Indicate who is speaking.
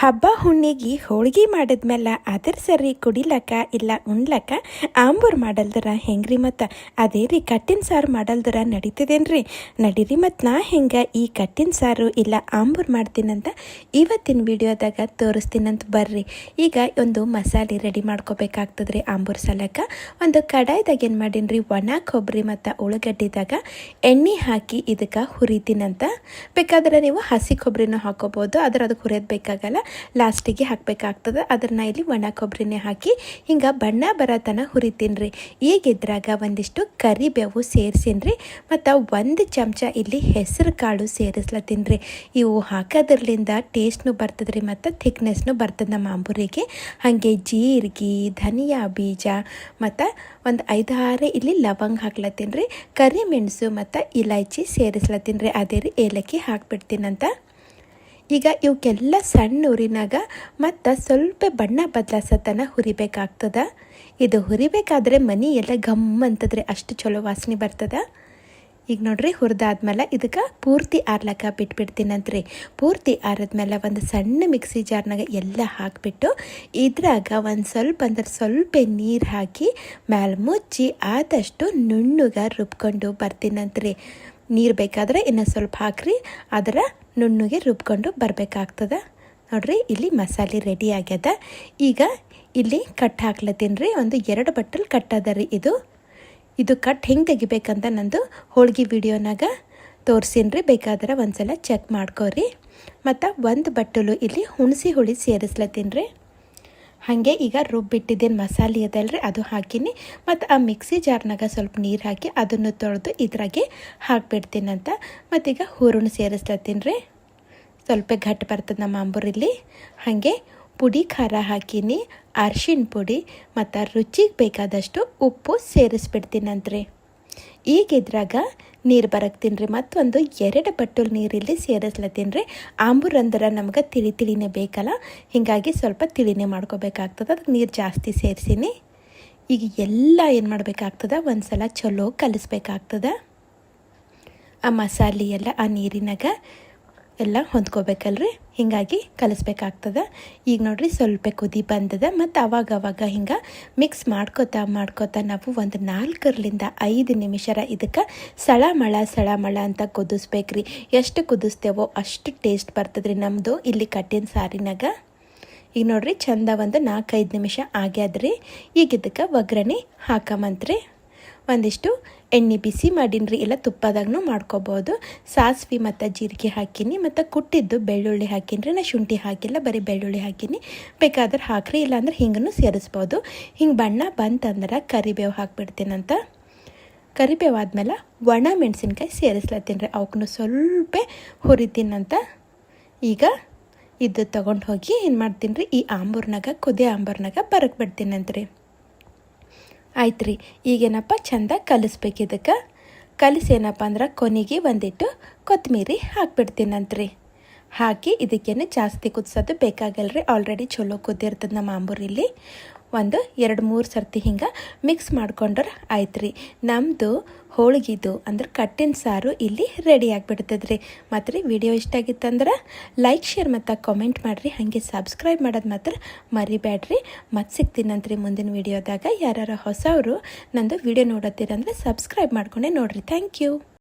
Speaker 1: ಹಬ್ಬ ಹುಣ್ಣಿಗೆ ಹೋಳ್ಗೆ ಮಾಡಿದ್ಮೇಲೆ ಅದರ ಸರಿ ಕುಡಿಲಕ್ಕ ಇಲ್ಲ ಉಣ್ಲಕ್ಕ ಆಂಬೂರ್ ಮಾಡಲ್ದರ ಹೆಂಗ್ರಿ ಮತ್ತು ಅದೇ ರೀ ಕಟ್ಟಿನ ಸಾರು ಮಾಡಲ್ದರ ನಡೀತದೇನ್ರಿ ನಡೀರಿ ಮತ್ತು ನಾ ಹೆಂಗೆ ಈ ಕಟ್ಟಿನ ಸಾರು ಇಲ್ಲ ಆಂಬೂರ್ ಮಾಡ್ತೀನಂತ ಇವತ್ತಿನ ವಿಡಿಯೋದಾಗ ತೋರಿಸ್ತೀನಂತ ಬರ್ರಿ. ಈಗ ಒಂದು ಮಸಾಲೆ ರೆಡಿ ಮಾಡ್ಕೋಬೇಕಾಗ್ತದ್ರಿ ಆಂಬೂರ್ ಸಲಕ್ಕ. ಒಂದು ಕಡಾಯ್ದಾಗ ಏನು ಮಾಡೀನಿ ಒಣ ಕೊಬ್ಬರಿ ಮತ್ತು ಉಳ್ಳಾಗಡ್ಡಿದಾಗ ಎಣ್ಣೆ ಹಾಕಿ ಇದಕ್ಕೆ ಹುರಿತೀನಂತ. ಬೇಕಾದ್ರೆ ನೀವು ಹಸಿ ಕೊಬ್ಬರಿನೂ ಹಾಕೋಬೋದು, ಆದರೆ ಅದಕ್ಕೆ ಹುರಿಯೋದು ಬೇಕಾಗಲ್ಲ, ಲಾಸ್ಟಿಗೆ ಹಾಕಬೇಕಾಗ್ತದೆ. ಅದನ್ನು ಇಲ್ಲಿ ಒಣ ಕೊಬ್ಬರಿನೇ ಹಾಕಿ ಹಿಂಗೆ ಬಣ್ಣ ಬರತನ ಹುರಿತೀನಿ ರೀ. ಈಗ ಇದ್ರಾಗ ಒಂದಿಷ್ಟು ಕರಿಬೇವು ಸೇರಿಸಿನ್ರಿ ಮತ್ತು ಒಂದು ಚಮಚ ಇಲ್ಲಿ ಹೆಸರು ಕಾಳು ಸೇರಿಸ್ಲತ್ತೀನಿ ರೀ. ಇವು ಹಾಕೋದ್ರಲಿಂದ ಟೇಸ್ಟ್ನು ಬರ್ತದೆ ರೀ ಮತ್ತು ಥಿಕ್ನೆಸ್ನು ಬರ್ತದೆ ನಮ್ಮ ಆಂಬೂರಿಗೆ. ಹಾಗೆ ಜೀರಿಗೆ, ಧನಿಯಾ ಬೀಜ ಮತ್ತು ಒಂದು 5-6 ಇಲ್ಲಿ ಲವಂಗ ಹಾಕ್ಲತ್ತೀನಿ ರೀ. ಕರಿಮೆಣಸು ಮತ್ತು ಇಲೈಚಿ ಸೇರಿಸ್ಲತ್ತೀನಿ ರೀ. ಅದೇ ರೀ ಏಲಕ್ಕಿ ಹಾಕ್ಬಿಡ್ತೀನಂತ. ಈಗ ಇವಕ್ಕೆಲ್ಲ ಸಣ್ಣ ಊರಿನಾಗ ಮತ್ತು ಸ್ವಲ್ಪ ಬಣ್ಣ ಬದಲಾಸತನ ಹುರಿಬೇಕಾಗ್ತದೆ. ಇದು ಹುರಿಬೇಕಾದ್ರೆ ಮನೆ ಎಲ್ಲ ಘಮ್ ಅಂತದ್ರಿ, ಅಷ್ಟು ಚಲೋ ವಾಸನೆ ಬರ್ತದೆ. ಈಗ ನೋಡ್ರಿ ಹುರಿದಾದ್ಮೇಲೆ ಇದಕ್ಕೆ ಪೂರ್ತಿ ಆರ್ಲಕ್ಕ ಬಿಟ್ಬಿಡ್ತೀನಂತ್ರಿ. ಪೂರ್ತಿ ಆರಿದ್ಮೇಲೆ ಒಂದು ಸಣ್ಣ ಮಿಕ್ಸಿ ಜಾರ್ನಾಗ ಎಲ್ಲ ಹಾಕಿಬಿಟ್ಟು ಇದ್ರಾಗ ಒಂದು ಸ್ವಲ್ಪ ನೀರು ಹಾಕಿ ಮ್ಯಾಲೆ ಮುಚ್ಚಿ ಆದಷ್ಟು ನುಣ್ಣಗೆ ರುಬ್ಕೊಂಡು ಬರ್ತೀನಂತ್ರಿ. ನೀರು ಬೇಕಾದ್ರೆ ಇನ್ನೂ ಸ್ವಲ್ಪ ಹಾಕ್ರಿ, ಅದರ ನುಣ್ಣಗೆ ರುಬ್ಕೊಂಡು ಬರಬೇಕಾಗ್ತದೆ. ನೋಡ್ರಿ ಇಲ್ಲಿ ಮಸಾಲೆ ರೆಡಿ ಆಗ್ಯದ. ಈಗ ಇಲ್ಲಿ ಕಟ್ ಹಾಕ್ಲತ್ತೀನಿ ರೀ. ಒಂದು 2 ಬಟ್ಟಲು ಕಟ್ ಅದ ರೀ. ಇದು ಕಟ್ ಹೆಂಗೆ ತೆಗಿಬೇಕಂತ ನಂದು ಹೋಳ್ಗೆ ವಿಡಿಯೋನಾಗ ತೋರಿಸೀನಿ ರೀ. ಬೇಕಾದ್ರೆ ಒಂದ್ಸಲ ಚೆಕ್ ಮಾಡ್ಕೋರಿ. ಮತ್ತು ಒಂದು ಬಟ್ಟಲು ಇಲ್ಲಿ ಹುಣಸಿ ಹುಳಿ ಸೇರಿಸ್ಲತ್ತೀನಿ ರೀ. ಹಾಗೆ ಈಗ ರುಬ್ಬಿಟ್ಟಿದ್ದೇನು ಮಸಾಲೆ ಅದಲ್ರಿ ಅದು ಹಾಕಿನಿ. ಮತ್ತು ಆ ಮಿಕ್ಸಿ ಜಾರ್ನಾಗ ಸ್ವಲ್ಪ ನೀರು ಹಾಕಿ ಅದನ್ನು ತೊಳೆದು ಇದ್ರಾಗೆ ಹಾಕ್ಬಿಡ್ತೀನಂತ. ಮತ್ತೀಗ ಹೂರಣ ಸೇರಿಸ್ಲತ್ತೀನಿ ರೀ. ಸ್ವಲ್ಪ ಗಟ್ಟಿ ಬರ್ತದೆ ನಮ್ಮ ಆಂಬೂರಲ್ಲಿ. ಹಾಗೆ ಪುಡಿ ಖಾರ ಹಾಕಿನಿ, ಅರ್ಶಿಣ ಪುಡಿ ಮತ್ತು ರುಚಿಗೆ ಬೇಕಾದಷ್ಟು ಉಪ್ಪು ಸೇರಿಸ್ಬಿಡ್ತೀನಂತ್ರಿ. ಈಗ ಇದ್ರಾಗ ನೀರು ಬರಕ್ತೀನಿ ರೀ. ಮತ್ತೊಂದು 2 ಬಟ್ಟಲು ನೀರಿಲ್ಲಿ ಸೇರಿಸ್ಲತ್ತೀನಿ ರೀ. ಆಂಬೂರ್ ಅಂದ್ರೆ ನಮ್ಗೆ ತಿಳಿನೇ ಬೇಕಲ್ಲ, ಹೀಗಾಗಿ ಸ್ವಲ್ಪ ತಿಳಿನೇ ಮಾಡ್ಕೋಬೇಕಾಗ್ತದೆ. ಅದಕ್ಕೆ ನೀರು ಜಾಸ್ತಿ ಸೇರಿಸೀನಿ. ಈಗ ಎಲ್ಲ ಏನು ಮಾಡಬೇಕಾಗ್ತದೆ, ಒಂದು ಸಲ ಚಲೋ ಕಲಿಸ್ಬೇಕಾಗ್ತದೆ. ಆ ಮಸಾಲೆ ಎಲ್ಲ ಆ ನೀರಿನಾಗ ಎಲ್ಲ ಹೊಂದ್ಕೋಬೇಕಲ್ರಿ, ಹೀಗಾಗಿ ಕಲಿಸ್ಬೇಕಾಗ್ತದೆ. ಈಗ ನೋಡ್ರಿ ಸ್ವಲ್ಪ ಕುದಿ ಬಂದದ. ಮತ್ತು ಅವಾಗ ಹಿಂಗೆ ಮಿಕ್ಸ್ ಮಾಡ್ಕೋತಾ ನಾವು ಒಂದು 4-5 ನಿಮಿಷ ಇದಕ್ಕೆ ಸಳಮಳ ಅಂತ ಕುದಿಸ್ಬೇಕ್ರಿ. ಎಷ್ಟು ಕುದಿಸ್ತೇವೋ ಅಷ್ಟು ಟೇಸ್ಟ್ ಬರ್ತದೆ ರೀ ನಮ್ಮದು ಇಲ್ಲಿ ಕಟ್ಟಿನ ಸಾರಿನಾಗ. ಈಗ ನೋಡ್ರಿ ಚಂದ ಒಂದು 4-5 ನಿಮಿಷ ಆಗ್ಯಾದ್ರಿ. ಈಗ ಇದಕ್ಕೆ ಒಗ್ಗರಣೆ ಹಾಕಮಂತ್ರಿ. ಒಂದಿಷ್ಟು ಎಣ್ಣೆ ಬಿಸಿ ಮಾಡೀನಿ, ಇಲ್ಲ ತುಪ್ಪದಾಗೂ ಮಾಡ್ಕೋಬೋದು. ಸಾಸಿವೆ ಮತ್ತು ಜೀರಿಗೆ ಹಾಕೀನಿ ಮತ್ತು ಕುಟ್ಟಿದ್ದು ಬೆಳ್ಳುಳ್ಳಿ ಹಾಕೀನಿ. ನಾ ಶುಂಠಿ ಹಾಕಿಲ್ಲ, ಬರೀ ಬೆಳ್ಳುಳ್ಳಿ ಹಾಕೀನಿ. ಬೇಕಾದ್ರೆ ಹಾಕ್ರಿ, ಇಲ್ಲಾಂದ್ರೆ ಹಿಂಗನ್ನು ಸೇರಿಸ್ಬೋದು. ಹಿಂಗೆ ಬಣ್ಣ ಬಂತಂದ್ರೆ ಕರಿಬೇವು ಹಾಕ್ಬಿಡ್ತೀನಂತ. ಕರಿಬೇವು ಆದಮೇಲೆ ಒಣ ಮೆಣಸಿನ್ಕಾಯಿ ಸೇರಿಸ್ಲತ್ತೀನಿ ರೀ. ಅವಕ್ಕೂ ಸ್ವಲ್ಪ ಹುರಿತೀನಂತ. ಈಗ ಇದು ತೊಗೊಂಡು ಹೋಗಿ ಏನು ಮಾಡ್ತೀನಿ ರೀ, ಈ ಆಂಬೂರ್ನಾಗ ಕುದಿ ಆಂಬೂರ್ನಾಗ ಬರಕ್ಕೆ ಬಿಡ್ತೀನಂತ ರೀ. ಆಯ್ತು ರೀ. ಈಗೇನಪ್ಪ ಚಂದ ಕಲಿಸ್ಬೇಕು. ಇದಕ್ಕೆ ಕಲಿಸಿ ಏನಪ್ಪ ಅಂದ್ರೆ ಕೊನೆಗೆ ಒಂದಿಟ್ಟು ಕೊತ್ತಂಬರಿ ಹಾಕ್ಬಿಡ್ತೀನಂತ್ರಿ. ಹಾಕಿ ಇದಕ್ಕೇನು ಜಾಸ್ತಿ ಕುದಿಸೋದು ಬೇಕಾಗಲ್ರಿ, ಆಲ್ರೆಡಿ ಚಲೋ ಕುದ್ದಿರ್ತದೆ ನಮ್ಮ ಆಂಬೂರಲ್ಲಿ. ಒಂದು 2-3 ಸರ್ತಿ ಹಿಂಗೆ ಮಿಕ್ಸ್ ಮಾಡ್ಕೊಂಡ್ರೆ ಆಯ್ತು ರೀ. ನಮ್ಮದು ಹೋಳ್ಗಿದು ಅಂದ್ರೆ ಕಟ್ಟಿನ ಸಾರು ಇಲ್ಲಿ ರೆಡಿ ಆಗಿಬಿಡ್ತದೆ ರೀ. ಮತ್ತು ರೀ ವಿಡಿಯೋ ಇಷ್ಟ ಆಗಿತ್ತಂದ್ರೆ ಲೈಕ್, ಶೇರ್ ಮತ್ತು ಕಾಮೆಂಟ್ ಮಾಡಿರಿ. ಹಾಗೆ ಸಬ್ಸ್ಕ್ರೈಬ್ ಮಾಡೋದು ಮಾತ್ರ ಮರಿಬೇಡ್ರಿ. ಮತ್ತು ಸಿಗ್ತೀನಂತ್ರಿ ಮುಂದಿನ ವಿಡಿಯೋದಾಗ. ಯಾರು ಹೊಸವರು ನಂದು ವಿಡಿಯೋ ನೋಡತ್ತೀರಂದ್ರೆ ಸಬ್ಸ್ಕ್ರೈಬ್ ಮಾಡ್ಕೊಂಡೆ ನೋಡಿರಿ. Thank you.